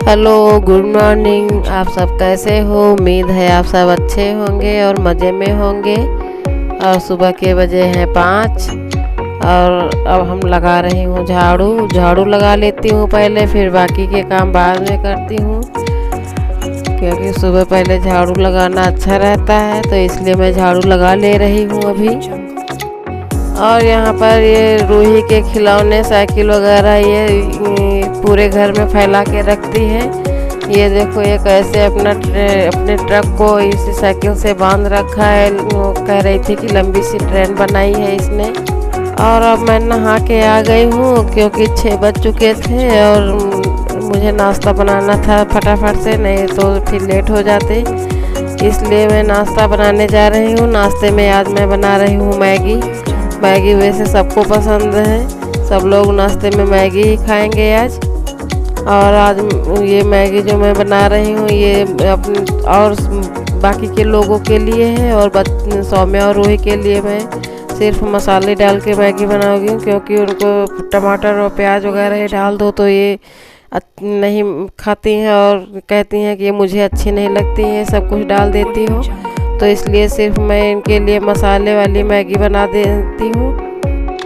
Hello, good morning. आप सब कैसे हो? उम्मीद है आप सब अच्छे होंगे और मज़े में होंगे। और सुबह के बजे हैं 5 और अब हम लगा रही हूँ झाड़ू। झाड़ू लगा लेती हूँ पहले, फिर बाकी के काम बाद में करती हूँ, क्योंकि सुबह पहले झाड़ू लगाना अच्छा रहता है, तो इसलिए मैं झाड़ू लगा ले रही हूँ अभी। और यहाँ पर ये रूही के खिलौने, साइकिल वगैरह ये पूरे घर में फैला के रखती है। ये देखो, ये कैसे अपने ट्रक को इसी साइकिल से बांध रखा है। वो कह रही थी कि लंबी सी ट्रेन बनाई है इसने। और अब मैं नहा के आ गई हूँ, क्योंकि 6 बज चुके थे और मुझे नाश्ता बनाना था फटाफट से, नहीं तो फिर लेट हो जाते। इसलिए मैं नाश्ता बनाने जा रही हूँ। नाश्ते में आज मैं बना रही हूँ मैगी। मैगी वैसे सबको पसंद है, सब लोग नाश्ते में मैगी ही खाएंगे आज। और आज ये मैगी जो मैं बना रही हूँ ये अपने और बाकी के लोगों के लिए है, और सौम्या और रूही के लिए मैं सिर्फ मसाले डाल के मैगी बनाऊंगी, क्योंकि उनको टमाटर और प्याज वगैरह डाल दो तो ये नहीं खाती हैं और कहती हैं कि ये मुझे अच्छी नहीं लगती है, सब कुछ डाल देती हो। तो इसलिए सिर्फ मैं इनके लिए मसाले वाली मैगी बना देती हूँ।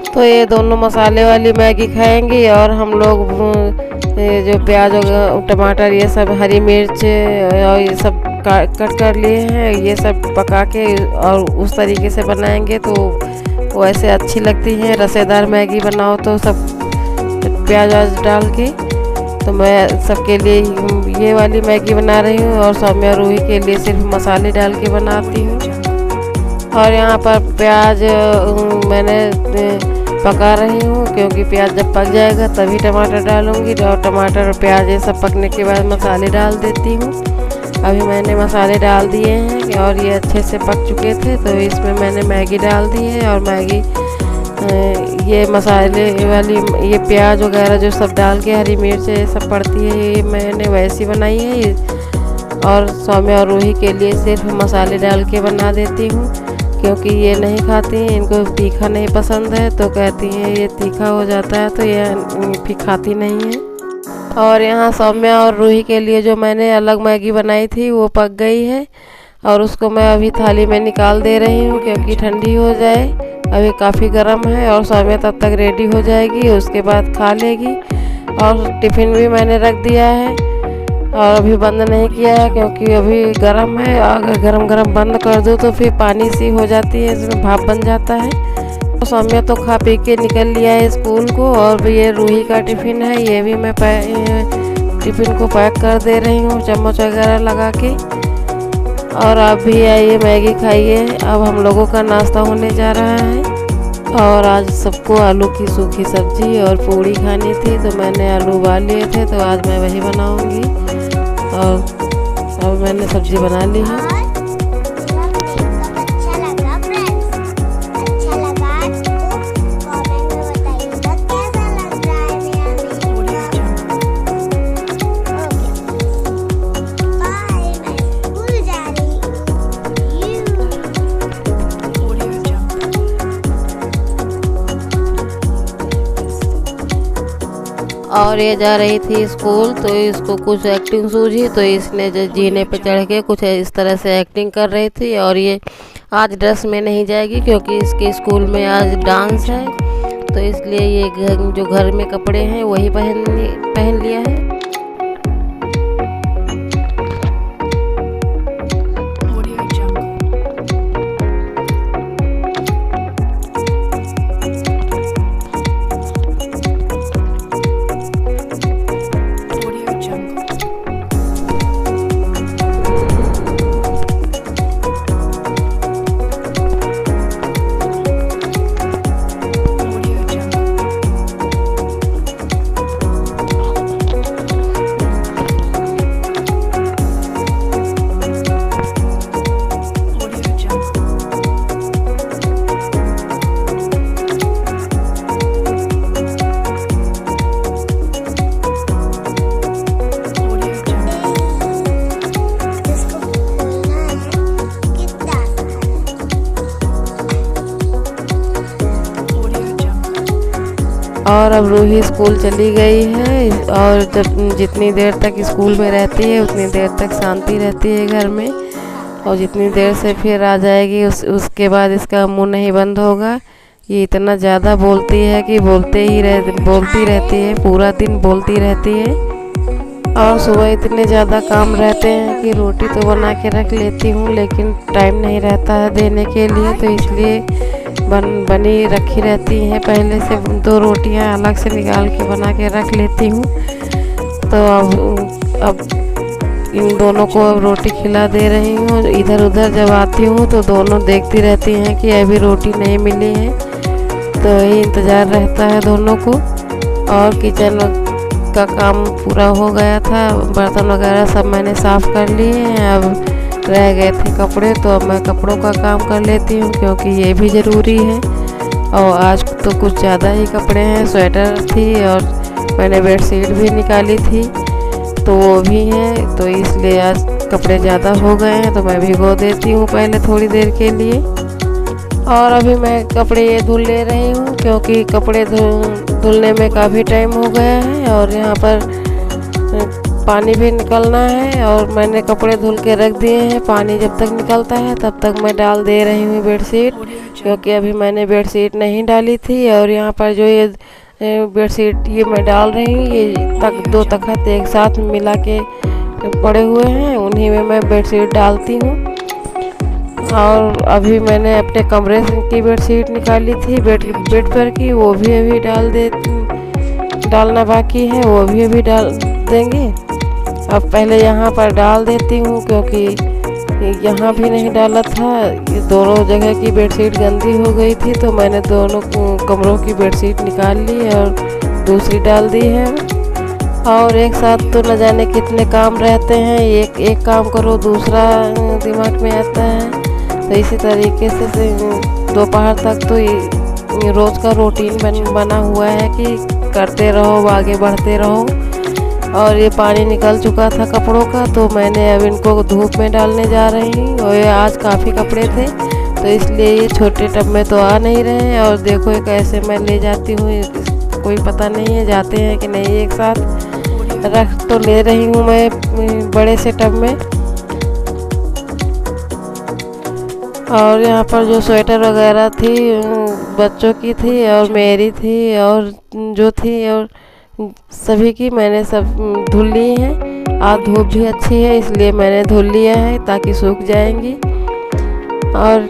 तो ये दोनों मसाले वाली मैगी खाएंगी, और हम लोग जो प्याज और टमाटर, ये सब हरी मिर्च और ये सब कट कर लिए हैं, ये सब पका के और उस तरीके से बनाएंगे तो वो ऐसे अच्छी लगती है। रसेदार मैगी बनाओ तो सब प्याज व्याज डाल के। तो मैं सबके लिए ये वाली मैगी बना रही हूँ, और सौम्या रूही के लिए सिर्फ मसाले डाल के बनाती हूँ। और यहाँ पर प्याज मैंने पका रही हूँ, क्योंकि प्याज जब पक जाएगा तभी टमाटर डालूँगी, और टमाटर और प्याज ये सब पकने के बाद मसाले डाल देती हूँ। अभी मैंने मसाले डाल दिए हैं और ये अच्छे से पक चुके थे, तो इसमें मैंने मैगी डाल दी है। और मैगी ये मसाले वाली, ये प्याज वगैरह जो सब डाल के हरी मिर्च ये सब पड़ती है, ये मैंने वैसी बनाई है। और सौम्या और रूही के लिए सिर्फ मसाले डाल के बना देती हूँ, क्योंकि ये नहीं खाती हैं, इनको तीखा नहीं पसंद है, तो कहती हैं ये तीखा हो जाता है, तो ये फिर खाती नहीं है। और यहाँ सौम्या और रूही के लिए जो मैंने अलग मैगी बनाई थी वो पक गई है, और उसको मैं अभी थाली में निकाल दे रही हूँ, क्योंकि ठंडी हो जाए। अभी काफ़ी गर्म है, और सौम्या तब तक रेडी हो जाएगी, उसके बाद खा लेगी। और टिफ़िन भी मैंने रख दिया है, और अभी बंद नहीं किया है, क्योंकि अभी गर्म है। अगर गरम गरम बंद कर दो तो फिर पानी सी हो जाती है, इसमें भाप बन जाता है। तो सौम्या तो खा पी के निकल लिया है स्कूल को, और ये रूही का टिफ़िन है, ये भी मैं टिफ़िन को पैक कर दे रही हूँ चम्मच वगैरह लगा के। और आप भी आइए, मैगी खाइए। अब हम लोगों का नाश्ता होने जा रहा है। और आज सबको आलू की सूखी सब्जी और पूड़ी खानी थी, तो मैंने आलू उबाल लिए थे, तो आज मैं वही बनाऊंगी। और अब मैंने सब्जी बना ली है। और ये जा रही थी स्कूल, तो इसको कुछ एक्टिंग सूझी, तो इसने जो जीने पे चढ़ के कुछ इस तरह से एक्टिंग कर रही थी। और ये आज ड्रेस में नहीं जाएगी, क्योंकि इसके स्कूल में आज डांस है, तो इसलिए ये जो घर में कपड़े हैं वही पहन लिया है। अब रूही स्कूल चली गई है और जब जितनी देर तक स्कूल में रहती है उतनी देर तक शांति रहती है घर में, और जितनी देर से फिर आ जाएगी उसके बाद इसका मुंह नहीं बंद होगा। ये इतना ज़्यादा बोलती है कि बोलती रहती है, पूरा दिन बोलती रहती है। और सुबह इतने ज़्यादा काम रहते हैं कि रोटी तो बना के रख लेती हूँ लेकिन टाइम नहीं रहता है देने के लिए, तो इसलिए बनी रखी रहती हैं। पहले से 2 रोटियाँ अलग से निकाल के बना के रख लेती हूँ। तो अब इन दोनों को अब रोटी खिला दे रही हूँ। इधर उधर जब आती हूँ तो दोनों देखती रहती हैं कि अभी रोटी नहीं मिली है, तो यही इंतज़ार रहता है दोनों को। और किचन का काम पूरा हो गया था, बर्तन वगैरह सब मैंने साफ़ कर लिए हैं। अब रह गए थे कपड़े, तो अब मैं कपड़ों का काम कर लेती हूँ क्योंकि ये भी ज़रूरी है। और आज तो कुछ ज़्यादा ही कपड़े हैं, स्वेटर थी और मैंने बेडशीट भी निकाली थी तो वो भी है, तो इसलिए आज कपड़े ज़्यादा हो गए हैं तो मैं भिगो देती हूँ पहले थोड़ी देर के लिए। और अभी मैं कपड़े ये धुल ले रही हूँ क्योंकि कपड़े धुलने में काफ़ी टाइम हो गया है और यहाँ पर पानी भी निकलना है। और मैंने कपड़े धुल के रख दिए हैं, पानी जब तक निकलता है तब तक मैं डाल दे रही हूँ बेडशीट, क्योंकि अभी मैंने बेडशीट नहीं डाली थी। और यहाँ पर जो ये बेडशीट ये मैं डाल रही हूँ, ये 2 तख़्त एक साथ मिला के पड़े हुए हैं, उन्हीं में मैं बेडशीट डालती हूँ। और अभी मैंने अपने कमरे की बेडशीट निकाली थी बेड पर की, वो भी अभी डालना बाकी है, वो भी अभी डाल देंगे। अब पहले यहाँ पर डाल देती हूँ क्योंकि यहाँ भी नहीं डाला था, ये दोनों जगह की बेडशीट गंदी हो गई थी, तो मैंने दोनों कमरों की बेडशीट निकाल ली और दूसरी डाल दी है। और एक साथ तो न जाने कितने काम रहते हैं, एक काम करो दूसरा दिमाग में आता है। तो इसी तरीके से दोपहर तक तो ये रोज़ का रूटीन बना हुआ है कि करते रहो, आगे बढ़ते रहो। और ये पानी निकल चुका था कपड़ों का, तो मैंने अब इनको धूप में डालने जा रही हूँ। और ये आज काफ़ी कपड़े थे तो इसलिए ये छोटे टब में तो आ नहीं रहे हैं। और देखो ये कैसे मैं ले जाती हूँ, कोई पता नहीं है जाते हैं कि नहीं। एक साथ रख तो ले रही हूँ मैं बड़े से टब में। और यहाँ पर जो स्वेटर वगैरह थी बच्चों की थी और मेरी थी और जो थी और सभी की मैंने सब धुल ली हैं। आज धूप भी अच्छी है इसलिए मैंने धुल लिया है ताकि सूख जाएंगी। और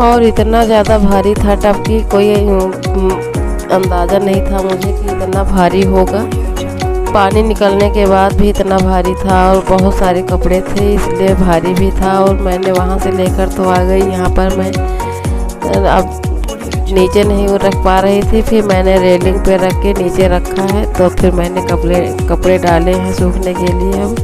और इतना ज़्यादा भारी था टब की कोई अंदाज़ा नहीं था मुझे कि इतना भारी होगा। पानी निकलने के बाद भी इतना भारी था और बहुत सारे कपड़े थे इसलिए भारी भी था। और मैंने वहाँ से लेकर तो आ गई, यहाँ पर मैं अब नीचे नहीं रख पा रही थी, फिर मैंने रेलिंग पे रख के नीचे रखा है। तो फिर मैंने कपड़े डाले हैं सूखने के लिए। अब